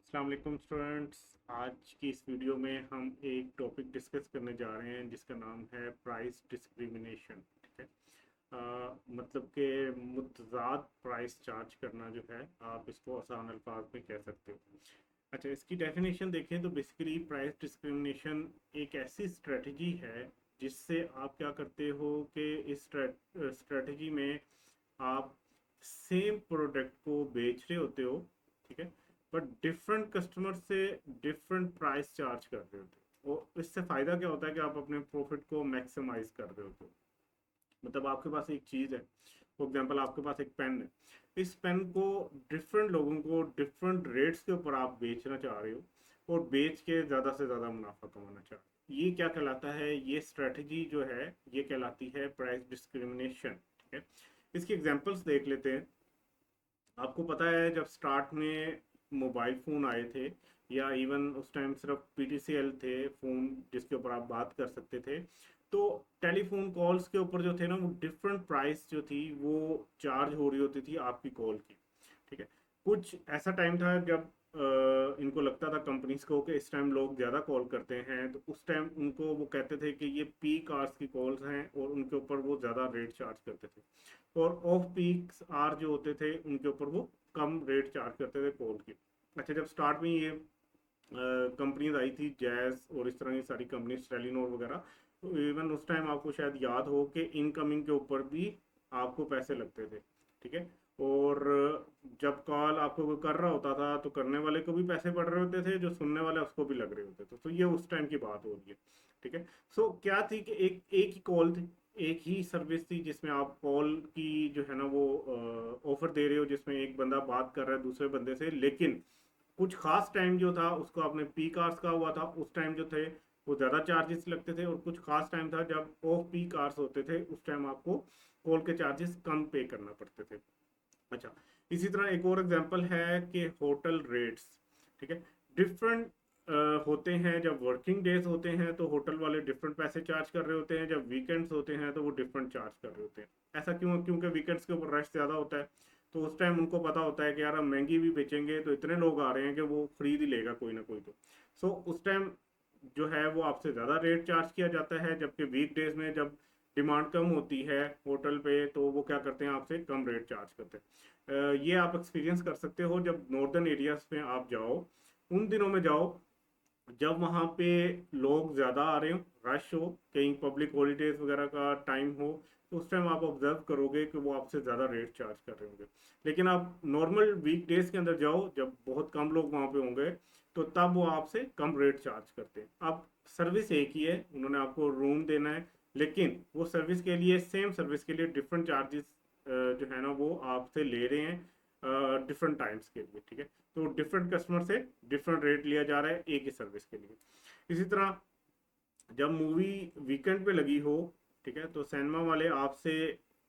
अस्सलाम वालेकुम स्टूडेंट्स। आज की इस वीडियो में हम एक टॉपिक डिस्कस करने जा रहे हैं जिसका नाम है प्राइस डिस्क्रिमिनेशन। ठीक है। मतलब कि मुतज़ाद प्राइस चार्ज करना जो है, आप इसको आसान अल्फाज में कह सकते हो। अच्छा, इसकी डेफिनेशन देखें तो बेसिकली प्राइस डिस्क्रिमिनेशन एक ऐसी स्ट्रेटजी है जिससे आप क्या करते हो कि इस स्ट्रेटजी में आप सेम प्रोडक्ट को बेच रहे होते हो। ठीक है। बट डिफरेंट कस्टमर से डिफरेंट प्राइस चार्ज कर रहे होते हो। और इससे फ़ायदा क्या होता है कि आप अपने प्रॉफिट को मैक्सिमाइज कर रहे होते हो। मतलब आपके पास एक चीज़ है, फॉर एग्जांपल आपके पास एक पेन है। इस पेन को डिफरेंट लोगों को डिफरेंट रेट्स के ऊपर आप बेचना चाह रहे हो और बेच के ज़्यादा से ज़्यादा मुनाफा कमाना चाह रहे हो। ये क्या कहलाता है? ये स्ट्रेटजी जो है ये कहलाती है प्राइस डिस्क्रिमिनेशन। ठीक है। इसकी एग्जांपल्स देख लेते हैं। आपको पता है जब स्टार्ट में मोबाइल फ़ोन आए थे, या इवन उस टाइम सिर्फ पीटीसीएल थे फ़ोन जिसके ऊपर आप बात कर सकते थे, तो टेलीफोन कॉल्स के ऊपर जो थे ना, वो डिफरेंट प्राइस जो थी वो चार्ज हो रही होती थी आपकी कॉल की। ठीक है। कुछ ऐसा टाइम था जब इनको लगता था कंपनीज को कि इस टाइम लोग ज़्यादा कॉल करते हैं, तो उस टाइम उनको वो कहते थे कि ये पीक आवर्स की कॉल्स हैं और उनके ऊपर वो ज़्यादा रेट चार्ज करते थे। और ऑफ पीक आवर जो होते थे उनके ऊपर वो कम रेट चार्ज करते थे कॉल की। अच्छा, जब स्टार्ट में ये कंपनीज आई थी, जैज और इस तरह की सारी कंपनीज, टेलीनॉर वगैरह, तो इवन उस टाइम आपको शायद याद हो कि इनकमिंग के ऊपर भी आपको पैसे लगते थे। ठीक है। और जब कॉल आपको कोई कर रहा होता था तो करने वाले को भी पैसे पड़ रहे होते थे, जो सुनने वाला है उसको भी लग रहे होते थे। तो ये उस टाइम की बात हो रही है। ठीक है। सो क्या थी कि एक एक ही कॉल थी, एक ही सर्विस थी जिसमें आप कॉल की जो है ना वो ऑफर दे रहे हो, जिसमें एक बंदा बात कर रहा है दूसरे बंदे से। लेकिन कुछ खास टाइम जो था उसको आपने पीक आवर्स का हुआ था, उस टाइम जो थे वो ज़्यादा चार्जेस लगते थे। और कुछ खास टाइम था जब ऑफ पीक आवर्स होते थे, उस टाइम आपको कॉल के चार्जेस कम पे करना पड़ते थे। अच्छा, इसी तरह एक और एग्जांपल है कि होटल रेट्स। ठीक है। डिफरेंट होते हैं। जब वर्किंग डेज होते हैं तो होटल वाले डिफरेंट पैसे चार्ज कर रहे होते हैं, जब वीकेंड्स होते हैं तो वो डिफरेंट चार्ज कर रहे होते हैं। ऐसा क्यों? क्योंकि वीकेंड्स के ऊपर रश ज़्यादा होता है, तो उस टाइम उनको पता होता है कि यार हम महंगी भी बेचेंगे तो इतने लोग आ रहे हैं कि वो खरीद ही लेगा कोई ना कोई। तो सो उस टाइम जो है वो आपसे ज़्यादा रेट चार्ज किया जाता है, जबकि वीक डेज में जब डिमांड कम होती है होटल पे तो वो क्या करते हैं, आपसे कम रेट चार्ज करते हैं। ये आप एक्सपीरियंस कर सकते हो जब नॉर्दर्न एरियाज में आप जाओ, उन दिनों में जाओ जब वहाँ पे लोग ज़्यादा आ रहे हो, रश हो, कहीं पब्लिक हॉलीडेज वगैरह का टाइम हो, तो उस टाइम आप ऑब्जर्व करोगे कि वो आपसे ज़्यादा रेट चार्ज कर रहे होंगे। लेकिन आप नॉर्मल वीक डेज के अंदर जाओ जब बहुत कम लोग वहाँ पे होंगे, तो तब वो आपसे कम रेट चार्ज करते हैं। अब सर्विस एक ही है, उन्होंने आपको रूम देना है, लेकिन वो सर्विस के लिए, सेम सर्विस के लिए डिफरेंट चार्जेस जो है ना वो आपसे ले रहे हैं डिफरेंट टाइम्स के लिए। ठीक है। तो डिफरेंट कस्टमर से डिफरेंट रेट लिया जा रहा है एक ही सर्विस के लिए। इसी तरह जब मूवी वीकेंड पे लगी हो, ठीक है, तो सिनेमा वाले आपसे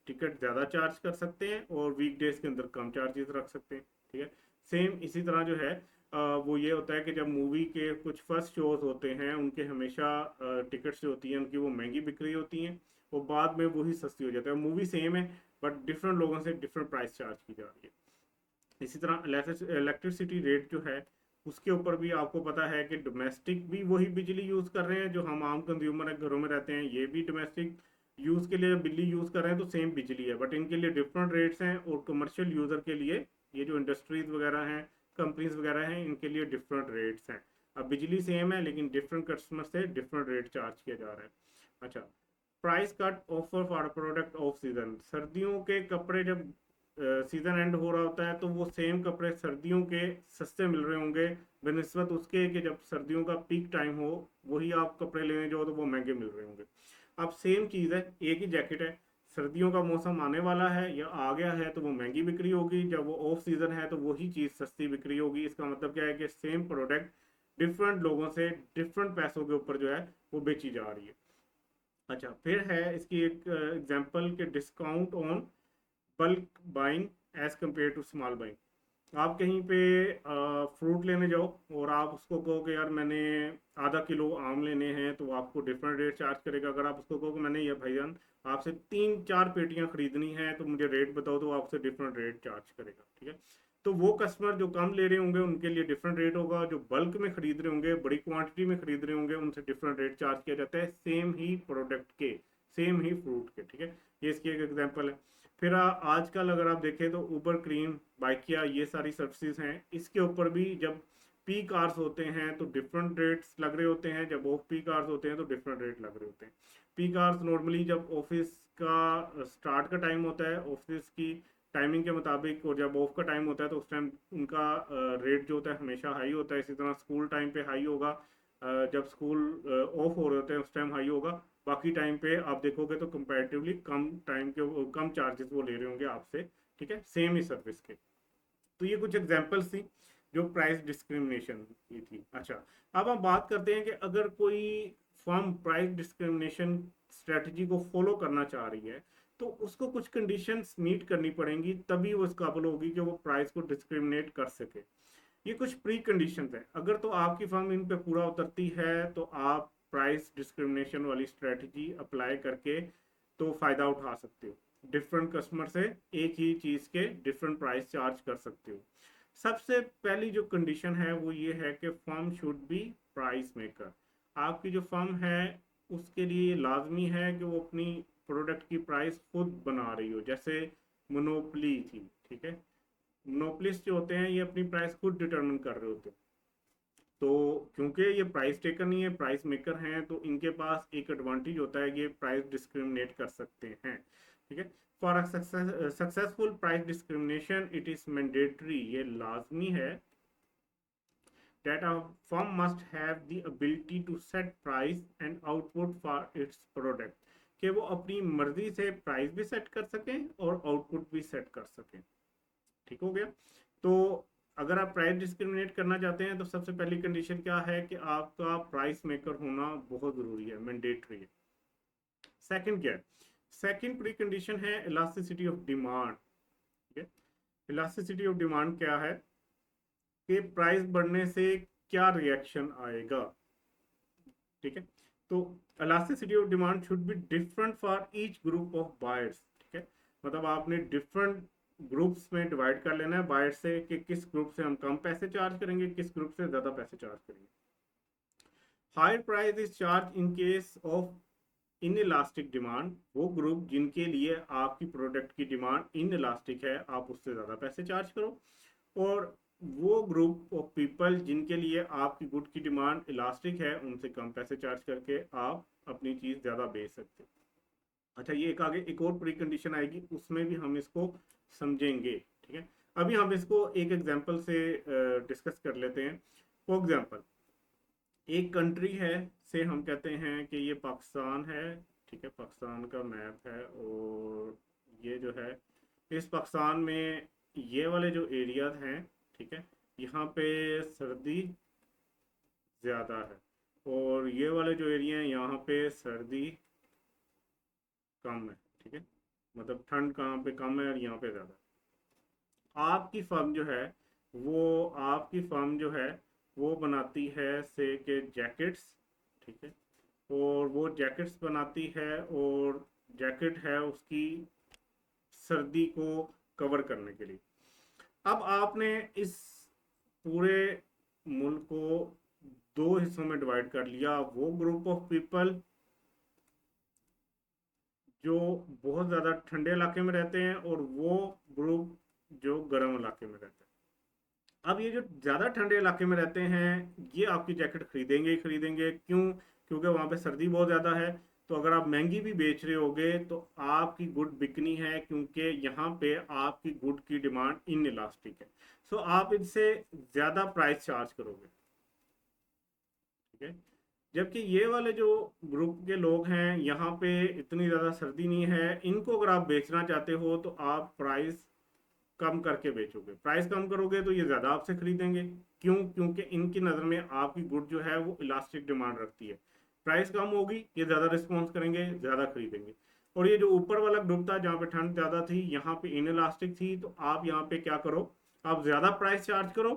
टिकट ज़्यादा चार्ज कर सकते हैं और वीकडेज के अंदर कम चार्जेस रख सकते हैं। ठीक है। सेम इसी तरह जो है वो ये होता है कि जब मूवी के कुछ फर्स्ट शोज होते हैं उनके हमेशा टिकट्स जो होती हैं उनकी वो महंगी बिक्री होती हैं, और बाद में वही सस्ती हो जाती है। मूवी सेम है बट डिफरेंट लोगों से डिफरेंट प्राइस चार्ज की जा रही है। इसी तरह इलेक्ट्रिसिटी रेट जो है उसके ऊपर भी आपको पता है कि डोमेस्टिक भी वही बिजली यूज़ कर रहे हैं, जो हम आम कंज्यूमर है घरों में रहते हैं, ये भी डोमेस्टिक यूज़ के लिए बिजली यूज़ कर रहे हैं, तो सेम बिजली है बट इनके लिए डिफरेंट रेट्स हैं। और कमर्शियल यूज़र के लिए, ये जो इंडस्ट्रीज वगैरह हैं, कंपनीज वगैरह हैं, इनके लिए डिफरेंट रेट्स हैं। अब बिजली सेम है लेकिन डिफरेंट कस्टमर से डिफरेंट रेट चार्ज किया जा रहा है। अच्छा, price cut offer for product off season. सर्दियों के कपड़े जब सीजन एंड हो रहा होता है तो वो सेम कपड़े सर्दियों के सस्ते मिल रहे होंगे बनस्बत उसके कि जब सर्दियों का पीक टाइम हो, वही आप कपड़े लेने जाओ तो वो महंगे मिल रहे होंगे। अब सेम चीज़ है, एक ही जैकेट है, सर्दियों का मौसम आने वाला है या आ गया है तो वो महंगी बिक्री होगी, जब वो ऑफ सीजन है तो वही चीज़ सस्ती बिक्री होगी। इसका मतलब क्या है कि सेम प्रोडक्ट डिफरेंट लोगों से डिफरेंट पैसों के ऊपर जो है वो बेची जा रही है। अच्छा, फिर है इसकी एक एग्जांपल के discount on bulk buying as compare to small buying. आप कहीं पे फ्रूट लेने जाओ और आप उसको कहो कि यार मैंने आधा किलो आम लेने हैं, तो वो आपको डिफरेंट रेट चार्ज करेगा। अगर आप उसको कहो कि मैंने ये भाईजान आपसे 3-4 पेटियां खरीदनी है तो मुझे रेट बताओ, तो वो आपसे डिफरेंट रेट चार्ज करेगा। ठीक है। तो वो कस्टमर जो कम ले रहे होंगे उनके लिए डिफरेंट रेट होगा, जो बल्क में खरीद रहे होंगे, बड़ी क्वांटिटी में खरीद रहे होंगे, उनसे डिफरेंट रेट चार्ज किया जाता है, सेम ही प्रोडक्ट के, सेम ही फ्रूट के, ठीक है। ये इसकी एक एग्जांपल है। फिर आजकल अगर आप देखें तो उबर क्रीम, बाइकिया, ये सारी सर्विसेज हैं, इसके ऊपर भी जब पीक आवर्स होते हैं तो डिफरेंट रेट्स लग रहे होते हैं, जब ऑफ पीक आवर्स होते हैं तो डिफरेंट रेट लग रहे होते हैं। पीक आवर्स नॉर्मली जब ऑफिस का स्टार्ट का टाइम होता है, ऑफिस की टाइमिंग के मुताबिक, और जब ऑफ का टाइम होता है तो उस टाइम उनका रेट जो होता है हमेशा हाई होता है। इसी तरह स्कूल टाइम पे हाई होगा, जब स्कूल ऑफ हो रहे होते हैं उस टाइम हाई होगा। बाकी टाइम पे आप देखोगे तो कंपैरेटिवली कम टाइम के कम चार्जेस वो ले रहे होंगे आपसे, ठीक है, सेम ही सर्विस के। तो ये कुछ एग्जांपल्स थी जो प्राइस डिस्क्रिमिनेशन की थी। अच्छा, अब हम बात करते हैं कि अगर कोई फर्म प्राइस डिस्क्रिमिनेशन स्ट्रेटजी को फॉलो करना चाह रही है तो उसको कुछ कंडीशंस मीट करनी पड़ेंगी, तभी वो इस काबिल होगी कि वो प्राइस को डिस्क्रिमिनेट कर सके। ये कुछ प्री कंडीशंस हैं, अगर तो आपकी फर्म इन पे पूरा उतरती है तो आप प्राइस डिस्क्रिमिनेशन वाली स्ट्रेटजी अप्लाई करके तो फ़ायदा उठा सकते हो, डिफरेंट कस्टमर से एक ही चीज़ के डिफरेंट प्राइस चार्ज कर सकते हो। सबसे पहली जो कंडीशन है वो ये है कि firm should be price maker. आपकी जो फर्म है उसके लिए लाजमी है कि वो अपनी प्रोडक्ट की प्राइस खुद बना रही हो, जैसे मोनोपली थी, ठीक है। मोनोपलिस्ट जो होते हैं ये अपनी प्राइस खुद डिटरमिन कर रहे होते हैं, तो क्योंकि ये प्राइस टेकर नहीं है, प्राइस मेकर हैं, तो इनके पास एक एडवांटेज होता है कि ये प्राइस डिस्क्रिमिनेट कर सकते हैं, ठीक है। For successful price discrimination it is mandatory, ये लाजमी है, that a firm must have the ability to set price and output for its product, कि वो अपनी मर्जी से प्राइस भी सेट कर सकें और आउटपुट भी सेट कर सकें, ठीक हो गया। तो अगर आप प्राइस डिस्क्रिमिनेट करना चाहते हैं तो सबसे पहली कंडीशन क्या है कि आपका प्राइस मेकर होना बहुत ज़रूरी है, मैंडेटरी है। सेकंड क्या है? सेकंड प्री कंडीशन है इलास्टिसिटी ऑफ डिमांड, ठीक है। इलास्टिसिटी ऑफ डिमांड क्या है कि प्राइस बढ़ने से क्या रिएक्शन आएगा, ठीक है। तो elasticity of demand should be different for each group of buyers, ठीक है। मतलब आपने डिफरेंट ग्रुप्स में डिवाइड कर लेना है बायर से कि किस ग्रुप से हम कम पैसे चार्ज करेंगे, किस ग्रुप से ज़्यादा पैसे चार्ज करेंगे। Higher price is charge in case of inelastic demand, वो ग्रुप जिनके लिए आपकी प्रोडक्ट की डिमांड इन इलास्टिक है आप उससे ज़्यादा पैसे चार्ज करो, और वो ग्रुप ऑफ पीपल जिनके लिए आपकी गुड की डिमांड इलास्टिक है उनसे कम पैसे चार्ज करके आप अपनी चीज़ ज़्यादा बेच सकते हो। अच्छा, ये एक आगे एक और प्री कंडीशन आएगी, उसमें भी हम इसको समझेंगे, ठीक है। अभी हम इसको एक एग्जांपल से डिस्कस कर लेते हैं। फॉर एग्जांपल, एक कंट्री है से हम कहते हैं कि ये पाकिस्तान है, ठीक है, पाकिस्तान का मैप है, और ये जो है इस पाकिस्तान में ये वाले जो एरिया हैं, ठीक है, यहाँ पे सर्दी ज़्यादा है, और ये वाले जो एरिया हैं यहाँ पे सर्दी कम है, ठीक है। मतलब ठंड कहाँ पे कम है और यहाँ पे ज़्यादा। आपकी फर्म जो है वो आपकी फर्म जो है वो बनाती है से के जैकेट्स, ठीक है, और वो जैकेट्स बनाती है, और जैकेट है उसकी सर्दी को कवर करने के लिए। अब आपने इस पूरे मुल्क को दो हिस्सों में डिवाइड कर लिया, वो ग्रुप ऑफ पीपल जो बहुत ज़्यादा ठंडे इलाके में रहते हैं और वो ग्रुप जो गर्म इलाके में रहते हैं। अब ये जो ज़्यादा ठंडे इलाके में रहते हैं ये आपकी जैकेट खरीदेंगे ही खरीदेंगे, क्यों? क्योंकि वहाँ पे सर्दी बहुत ज़्यादा है, तो अगर आप महंगी भी बेच रहे होगे तो आपकी गुड बिकनी है, क्योंकि यहाँ पे आपकी गुड की डिमांड इन इलास्टिक है, सो आप इनसे ज़्यादा प्राइस चार्ज करोगे, ठीक है। जबकि ये वाले जो ग्रुप के लोग हैं यहाँ पे इतनी ज़्यादा सर्दी नहीं है, इनको अगर आप बेचना चाहते हो तो आप प्राइस कम करके बेचोगे, प्राइस कम करोगे तो ये ज़्यादा आपसे खरीदेंगे, क्यों? क्योंकि इनकी नज़र में आपकी गुड जो है वो इलास्टिक डिमांड रखती है, प्राइस कम होगी ये ज़्यादा रिस्पॉन्स करेंगे, ज़्यादा खरीदेंगे। और ये जो ऊपर वाला ग्रुप था जहाँ पे ठंड ज़्यादा थी, यहाँ पे इन इलास्टिक थी, तो आप यहाँ पे क्या करो, आप ज़्यादा प्राइस चार्ज करो,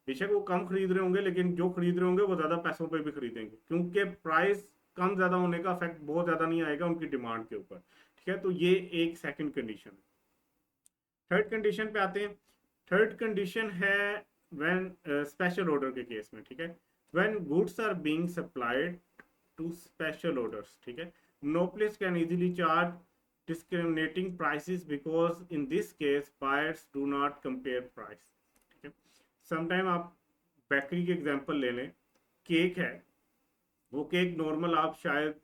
बेशक वो कम खरीद रहे होंगे लेकिन जो खरीद रहे होंगे वो ज़्यादा पैसों पे भी खरीदेंगे, क्योंकि प्राइस कम ज़्यादा होने का इफेक्ट बहुत ज़्यादा नहीं आएगा उनकी डिमांड के ऊपर, ठीक है। तो ये एक सेकंड कंडीशन है। थर्ड कंडीशन पे आते हैं। थर्ड कंडीशन है व्हेन स्पेशल ऑर्डर के केस में, ठीक है, when goods are being supplied to special orders, ठीक है, monopolies can easily charge discriminating prices because in this case buyers do not compare price, ठीक है। समटाइम आप बेकरी के एग्जांपल ले लें, केक है, वो केक नॉर्मल आप शायद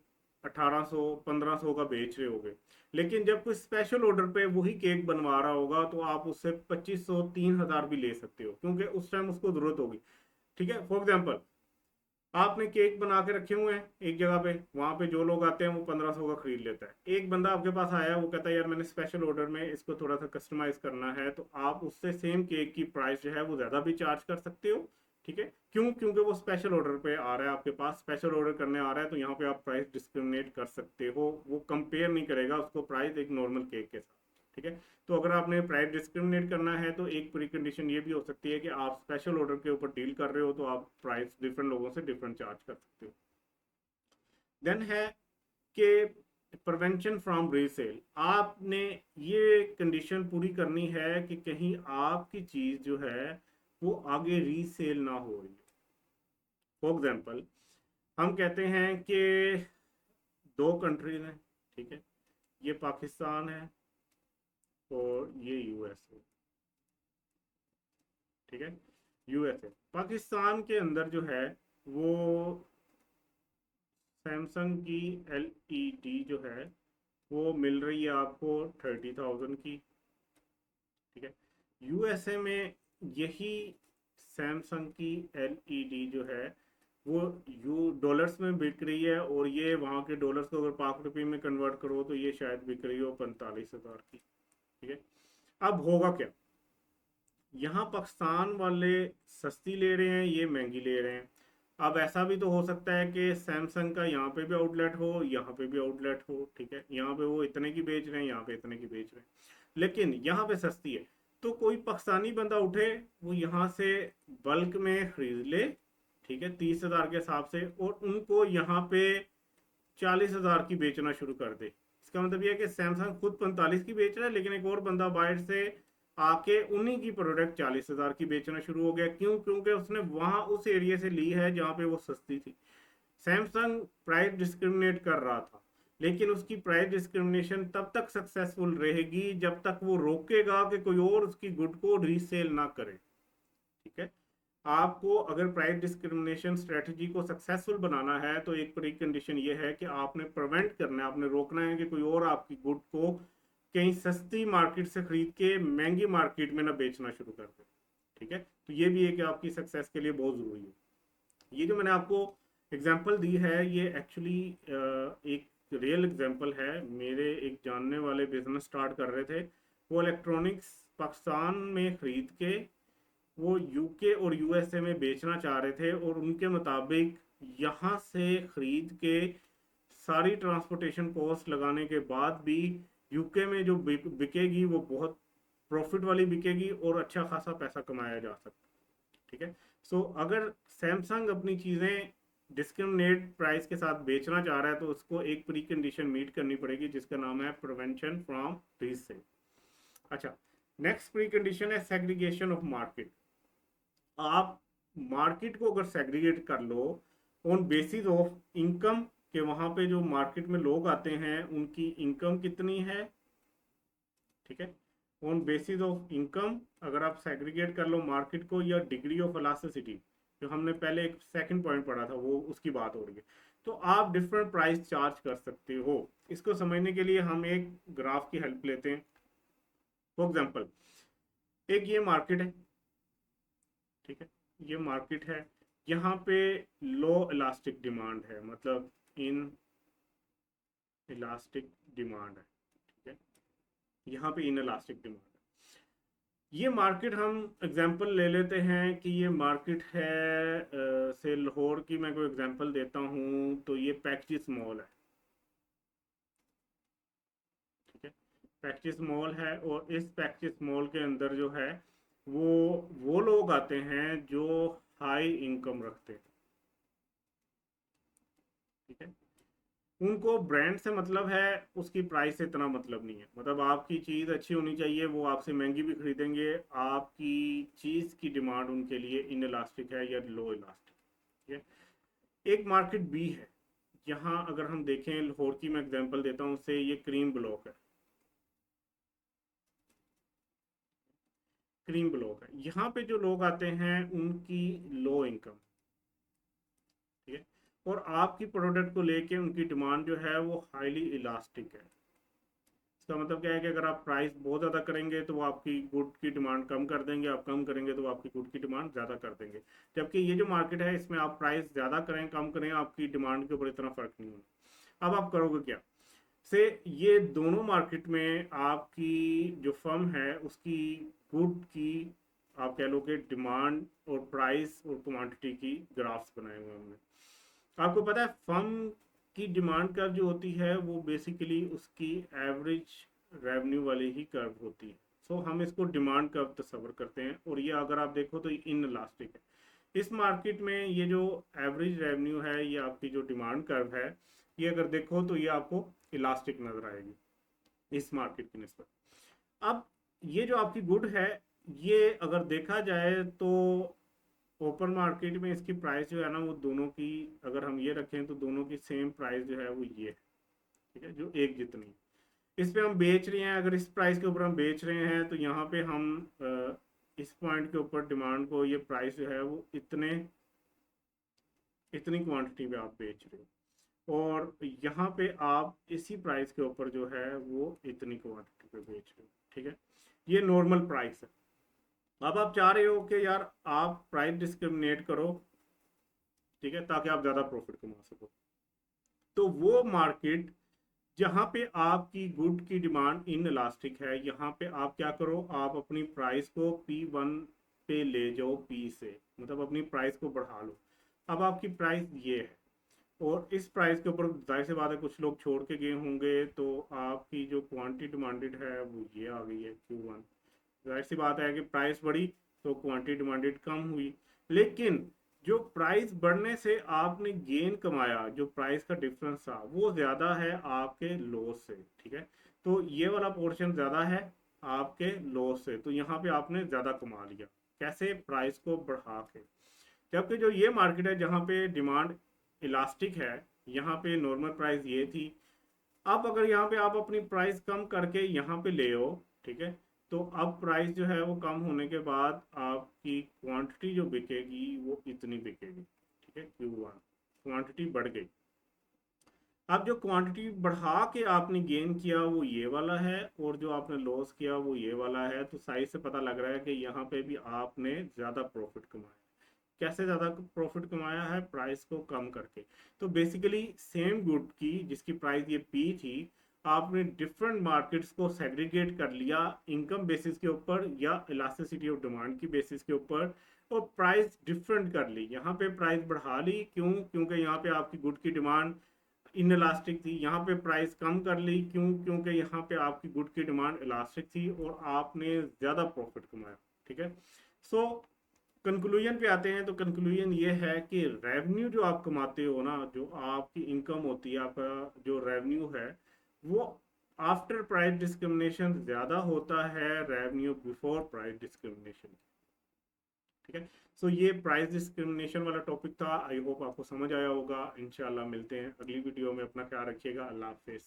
1800 1500 का बेच रहे होगे, लेकिन जब कोई स्पेशल ऑर्डर पे वही केक बनवा रहा होगा तो आप उससे 2500 3000 भी ले सकते हो, क्योंकि उस टाइम उसको जरूरत होगी, ठीक है। फॉर एग्जाम्पल आपने केक बना के रखे हुए हैं एक जगह पे, वहां पे जो लोग आते हैं वो 1500 का खरीद लेता है। एक बंदा आपके पास आया, वो कहता है यार मैंने स्पेशल ऑर्डर में इसको थोड़ा सा कस्टमाइज करना है, तो आप उससे सेम केक की प्राइस जो है वो ज्यादा भी चार्ज कर सकते हो, ठीक है। क्यों? क्योंकि वो स्पेशल ऑर्डर पे आ रहा है, आपके पास स्पेशल ऑर्डर करने आ रहा है, तो यहाँ पे आप प्राइस डिस्क्रिमिनेट कर सकते हो, वो कंपेयर नहीं करेगा उसको प्राइस एक नॉर्मल केक के साथ, ठीक है। तो अगर आपने प्राइस डिस्क्रिमिनेट करना है तो एक प्री कंडीशन ये भी हो सकती है कि आप स्पेशल ऑर्डर के ऊपर डील कर रहे हो तो आप प्राइस डिफरेंट लोगों से डिफरेंट चार्ज कर सकते हो। देन है कि प्रिवेंशन फ्रॉम रीसेल, आपने ये कंडीशन पूरी करनी है कि कहीं आपकी चीज जो है वो आगे रीसेल ना हो रही है। फॉर एग्जाम्पल हम कहते हैं कि दो कंट्रीज हैं, ठीक है, ये पाकिस्तान है और ये यूएसए, ठीक है। यूएसए पाकिस्तान के अंदर जो है वो सैमसंग की एलईडी जो है वो मिल रही है आपको 30,000 की, ठीक है। यूएसए में यही सैमसंग की एलईडी जो है वो यू डॉलर्स में बिक रही है, और ये वहाँ के डॉलर्स को अगर पाक रुपये में कन्वर्ट करो तो ये शायद बिक रही हो 45,000 की, ठीक है। अब होगा क्या, यहाँ पाकिस्तान वाले सस्ती ले रहे हैं, ये महंगी ले रहे हैं। अब ऐसा भी तो हो सकता है कि सैमसंग का यहाँ पे भी आउटलेट हो, यहाँ पे भी आउटलेट हो, ठीक है, यहाँ पे वो इतने की बेच रहे हैं, यहाँ पे इतने की बेच रहे हैं, लेकिन यहाँ पे सस्ती है, तो कोई पाकिस्तानी बंदा उठे, वो यहाँ से बल्क में खरीद ले, ठीक है, 30,000 के हिसाब से, और उनको यहाँ पे 40,000 की बेचना शुरू कर दे। इसका मतलब यह है कि सैमसंग खुद 45 की बेच रहा है, लेकिन एक और बंदा बाहर से आके उन्हीं की प्रोडक्ट 40,000 की बेचना शुरू हो गया। क्यों? क्योंकि उसने वहां उस एरिया से ली है जहां पे वो सस्ती थी। सैमसंग प्राइस डिस्क्रिमिनेट कर रहा था, लेकिन उसकी प्राइस डिस्क्रिमिनेशन तब तक सक्सेसफुल रहेगी जब तक वो रोकेगा कि कोई और उसकी गुड को रीसेल ना करे, ठीक है। आपको अगर प्राइस डिस्क्रिमिनेशन स्ट्रेटजी को सक्सेसफुल बनाना है तो एक प्री कंडीशन ये है कि आपने प्रिवेंट करना है, आपने रोकना है कि कोई और आपकी गुड को कहीं सस्ती मार्केट से खरीद के महंगी मार्केट में ना बेचना शुरू कर दे, ठीक है। तो ये भी है कि आपकी सक्सेस के लिए बहुत ज़रूरी है। ये जो मैंने आपको एग्जांपल दी है ये एक्चुअली एक रियल एग्जांपल है। मेरे एक जानने वाले बिजनेस स्टार्ट कर रहे थे, वो इलेक्ट्रॉनिक्स पाकिस्तान में खरीद के वो यूके और यूएसए में बेचना चाह रहे थे, और उनके मुताबिक यहाँ से खरीद के सारी ट्रांसपोर्टेशन कॉस्ट लगाने के बाद भी यूके में जो बिकेगी वो बहुत प्रॉफिट वाली बिकेगी और अच्छा खासा पैसा कमाया जा सकता है, ठीक है। सो अगर सैमसंग अपनी चीज़ें डिस्क्रिमिनेट प्राइस के साथ बेचना चाह रहा है तो उसको एक प्री कंडीशन मीट करनी पड़ेगी जिसका नाम है प्रिवेंशन फ्रॉम रीसेल। अच्छा, नेक्स्ट प्री कंडीशन है सेग्रीगेशन ऑफ मार्केट। आप मार्केट को अगर सेग्रीगेट कर लो ऑन बेसिस ऑफ इनकम, कि वहां पे जो मार्केट में लोग आते हैं उनकी इनकम कितनी है, ठीक है, ऑन बेसिस ऑफ इनकम अगर आप सेग्रीगेट कर लो मार्केट को, या डिग्री ऑफ इलास्टिसिटी जो हमने पहले एक सेकंड पॉइंट पढ़ा था वो उसकी बात हो रही है, तो आप डिफरेंट प्राइस चार्ज कर सकते हो। इसको समझने के लिए हम एक ग्राफ की हेल्प लेते हैं। फॉर एग्जाम्पल एक ये मार्केट है, ठीक है, ये मार्केट है, यहाँ पे लो इलास्टिक डिमांड है, मतलब इन इलास्टिक डिमांड है, ठीक है, यहाँ पे इन इलास्टिक डिमांड है। ये मार्केट हम एग्जांपल ले लेते हैं कि ये मार्केट है से लाहौर की, मैं कोई एग्जांपल देता हूँ, तो ये पैक्टिस मॉल है, ठीक है, पैक्टिस मॉल है, और इस पैक्टिस मॉल के अंदर जो है वो लोग आते हैं जो हाई इनकम रखते हैं, ठीक है, उनको ब्रांड से मतलब है, उसकी प्राइस से इतना मतलब नहीं है। मतलब आपकी चीज़ अच्छी होनी चाहिए, वो आपसे महंगी भी खरीदेंगे, आपकी चीज़ की डिमांड उनके लिए इन इलास्टिक है या लो इलास्टिक। ठीक है। एक मार्केट बी है, यहाँ अगर हम देखें, लाहौर की मैं एग्जांपल देता हूँ उससे, ये क्रीम ब्लॉक है। क्रीम ब्लॉक है, यहाँ पे जो लोग आते हैं उनकी लो इनकम, ठीक है, और आपकी प्रोडक्ट को लेके उनकी डिमांड जो है वो हाईली इलास्टिक है। इसका मतलब क्या है कि अगर आप प्राइस बहुत ज़्यादा करेंगे तो वो आपकी गुड की डिमांड कम कर देंगे, आप कम करेंगे तो वो आपकी गुड की डिमांड ज़्यादा कर देंगे। जबकि ये जो मार्केट है इसमें आप प्राइस ज़्यादा करें कम करें, आपकी डिमांड के ऊपर इतना फ़र्क नहीं होना। अब आप करोगे क्या से, ये दोनों मार्केट में आपकी जो फर्म है उसकी गुड की, आप कह लो कि डिमांड और प्राइस और क्वांटिटी की ग्राफ्स बनाए हुए हैं हमने। आपको पता है फर्म की डिमांड कर्व जो होती है वो बेसिकली उसकी एवरेज रेवेन्यू वाली ही कर्व होती है। सो हम इसको डिमांड कर्व तस्वर करते हैं, और ये अगर आप देखो तो इन इलास्टिक है। इस मार्केट में ये जो एवरेज रेवेन्यू है, ये आपकी जो डिमांड कर्व है, ये अगर देखो तो ये आपको इलास्टिक नजर आएगी इस मार्केट की निस्बत। अब ये जो आपकी गुड है, ये अगर देखा जाए तो ओपन मार्केट में इसकी प्राइस जो है ना, वो दोनों की अगर हम ये रखें तो दोनों की सेम प्राइस जो है वो ये है, ठीक है, जो एक जितनी। इस पे हम बेच रहे हैं, अगर इस प्राइस के ऊपर हम बेच रहे हैं तो यहाँ पे हम इस पॉइंट के ऊपर डिमांड को, ये प्राइस जो है वो इतने, इतनी क्वांटिटी पे आप बेच रहे हो, और यहाँ पे आप इसी प्राइस के ऊपर जो है वो इतनी क्वांटिटी पे बेच रहे हो। ठीक है, ये नॉर्मल प्राइस है। अब आप चाह रहे हो कि यार आप प्राइस डिस्क्रिमिनेट करो, ठीक है, ताकि आप ज़्यादा प्रॉफिट कमा सको। तो वो मार्केट जहाँ पे आपकी गुड की डिमांड इन इलास्टिक है, यहाँ पे आप क्या करो, आप अपनी प्राइस को P1 पे ले जाओ, पी से मतलब अपनी प्राइस को बढ़ा लो। अब आपकी प्राइस ये है, और इस प्राइस के ऊपर जाहिर सी बात है कुछ लोग छोड़ के गए होंगे, तो आपकी जो क्वांटिटी डिमांडेड है वो ये आ गई है Q1। जाहिर सी बात है कि प्राइस बढ़ी तो क्वांटिटी डिमांडेड कम हुई, लेकिन जो प्राइस बढ़ने से आपने गेन कमाया, जो प्राइस का डिफरेंस था वो ज़्यादा है आपके लॉस से। ठीक है, तो ये वाला पोर्शन ज़्यादा है आपके लॉस से, तो यहाँ पे आपने ज़्यादा कमा लिया। कैसे? प्राइस को बढ़ा के। जबकि जो ये मार्केट है जहाँ पे डिमांड इलास्टिक है, यहाँ पे नॉर्मल प्राइस ये थी, अब अगर यहाँ पे आप अपनी प्राइस कम करके यहाँ पे ले आओ, ठीक है, तो अब प्राइस जो है वो कम होने के बाद आपकी क्वांटिटी जो बिकेगी वो इतनी बिकेगी। ठीक है, Q1 क्वांटिटी बढ़ गई। अब जो क्वांटिटी बढ़ा के आपने गेन किया वो ये वाला है, और जो आपने लॉस किया वो ये वाला है। तो साइज से पता लग रहा है कि यहाँ पे भी आपने ज़्यादा प्रॉफिट कमाया। कैसे ज़्यादा प्रॉफिट कमाया है? प्राइस को कम करके। तो बेसिकली सेम गुड की जिसकी प्राइस ये पी थी, आपने डिफरेंट मार्केट्स को सेग्रीगेट कर लिया इनकम बेसिस के ऊपर या इलास्टिसिटी ऑफ डिमांड की बेसिस के ऊपर, और प्राइस डिफरेंट कर ली। यहाँ पे प्राइस बढ़ा ली, क्यों? क्योंकि यहाँ पे आपकी गुड की डिमांड इन इलास्टिक थी। यहाँ पे प्राइस कम कर ली, क्यों? क्योंकि यहाँ पे आपकी गुड की डिमांड इलास्टिक थी और आपने ज़्यादा प्रॉफिट कमाया। ठीक है, सो कंक्लूजन पे आते हैं। तो कंक्लूजन ये है कि रेवेन्यू जो आप कमाते हो ना, जो आपकी इनकम होती है, आपका जो रेवेन्यू है, वो आफ्टर प्राइस डिस्क्रिमिनेशन ज़्यादा होता है रेवेन्यू बिफोर प्राइस डिस्क्रिमिनेशन। ठीक है, सो ये प्राइस डिस्क्रिमिनेशन वाला टॉपिक था। आई होप आपको समझ आया होगा। इंशाल्लाह मिलते हैं अगली वीडियो में। अपना ख्याल रखिएगा। अल्लाह हाफिज़।